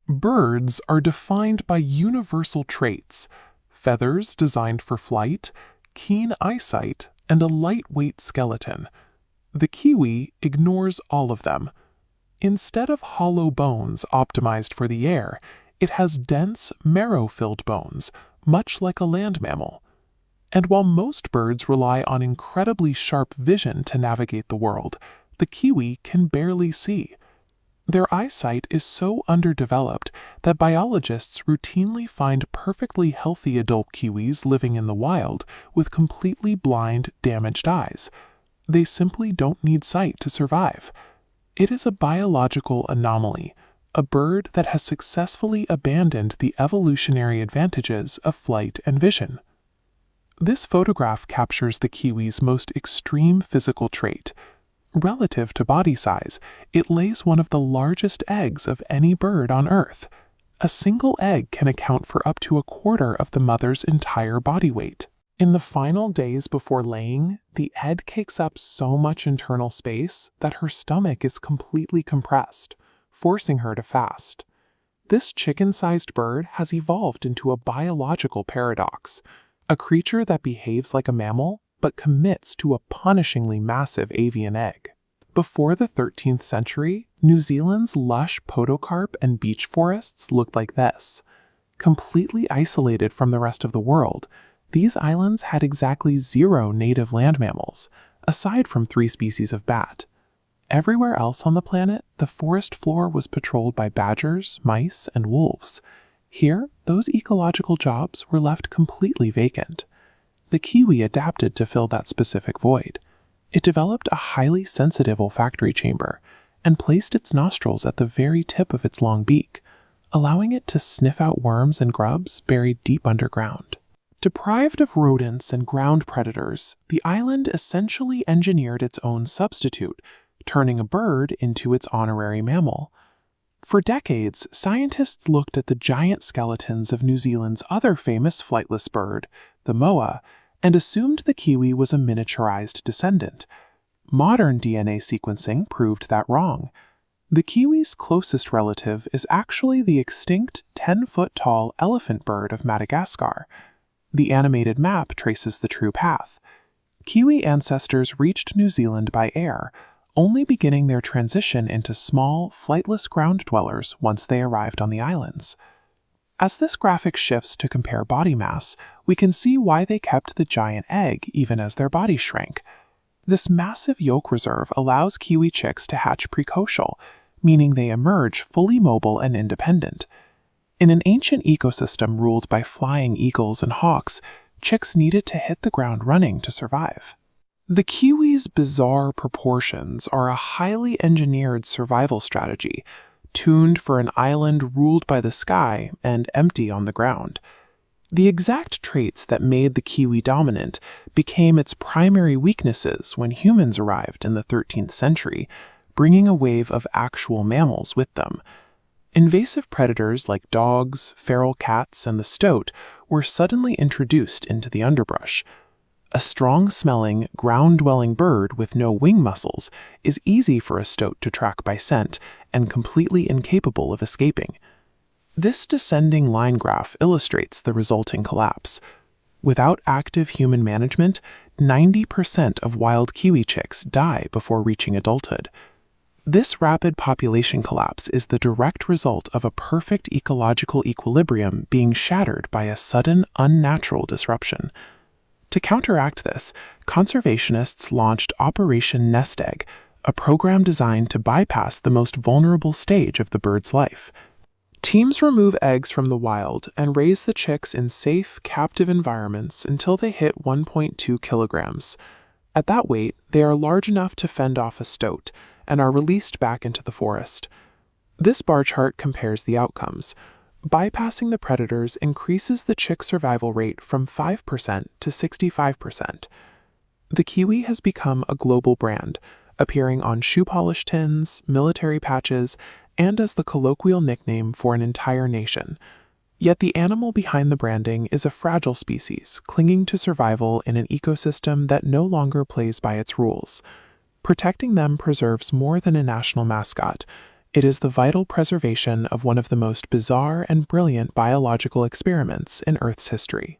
Birds are defined by universal traits: feathers designed for flight, keen eyesight, and a lightweight skeleton. The kiwi ignores all of them. Instead of hollow bones optimized for the air, it has dense, marrow-filled bones, much like a land mammal. And while most birds rely on incredibly sharp vision to navigate the world, the kiwi can barely see. Their eyesight is so underdeveloped that biologists routinely find perfectly healthy adult kiwis living in the wild with completely blind, damaged eyes. They simply don't need sight to survive. It is a biological anomaly, a bird that has successfully abandoned the evolutionary advantages of flight and vision. This photograph captures the kiwi's most extreme physical trait. Relative to body size, it lays one of the largest eggs of any bird on Earth. A single egg can account for up to a quarter of the mother's entire body weight. In the final days before laying, the egg takes up so much internal space that her stomach is completely compressed, forcing her to fast. This chicken-sized bird has evolved into a biological paradox, a creature that behaves like a mammal but commits to a punishingly massive avian egg. Before the 13th century, New Zealand's lush podocarp and beech forests looked like this. Completely isolated from the rest of the world, these islands had exactly 0 native land mammals, aside from 3 species of bat. Everywhere else on the planet, the forest floor was patrolled by badgers, mice, and wolves. Here, those ecological jobs were left completely vacant. The kiwi adapted to fill that specific void. It developed a highly sensitive olfactory chamber and placed its nostrils at the very tip of its long beak, allowing it to sniff out worms and grubs buried deep underground. Deprived of rodents and ground predators, the island essentially engineered its own substitute, turning a bird into its honorary mammal. For decades, scientists looked at the giant skeletons of New Zealand's other famous flightless bird, the moa, and assumed the kiwi was a miniaturized descendant. Modern DNA sequencing proved that wrong. The kiwi's closest relative is actually the extinct 10-foot-tall elephant bird of Madagascar. The animated map traces the true path. Kiwi ancestors reached New Zealand by air, only beginning their transition into small, flightless ground dwellers once they arrived on the islands. As this graphic shifts to compare body mass, we can see why they kept the giant egg even as their bodies shrank. This massive yolk reserve allows kiwi chicks to hatch precocial, meaning they emerge fully mobile and independent. In an ancient ecosystem ruled by flying eagles and hawks, chicks needed to hit the ground running to survive. The kiwi's bizarre proportions are a highly engineered survival strategy, tuned for an island ruled by the sky and empty on the ground. The exact traits that made the kiwi dominant became its primary weaknesses when humans arrived in the 13th century, bringing a wave of actual mammals with them. Invasive predators like dogs, feral cats, and the stoat were suddenly introduced into the underbrush. A strong-smelling, ground-dwelling bird with no wing muscles is easy for a stoat to track by scent and completely incapable of escaping. This descending line graph illustrates the resulting collapse. Without active human management, 90% of wild kiwi chicks die before reaching adulthood. This rapid population collapse is the direct result of a perfect ecological equilibrium being shattered by a sudden, unnatural disruption. To counteract this, conservationists launched Operation Nest Egg, a program designed to bypass the most vulnerable stage of the bird's life. Teams remove eggs from the wild and raise the chicks in safe, captive environments until they hit 1.2 kilograms. At that weight, they are large enough to fend off a stoat and are released back into the forest. This bar chart compares the outcomes. Bypassing the predators increases the chick survival rate from 5% to 65%. The kiwi has become a global brand, appearing on shoe polish tins, military patches, and as the colloquial nickname for an entire nation. Yet the animal behind the branding is a fragile species, clinging to survival in an ecosystem that no longer plays by its rules. Protecting them preserves more than a national mascot. It is the vital preservation of one of the most bizarre and brilliant biological experiments in Earth's history.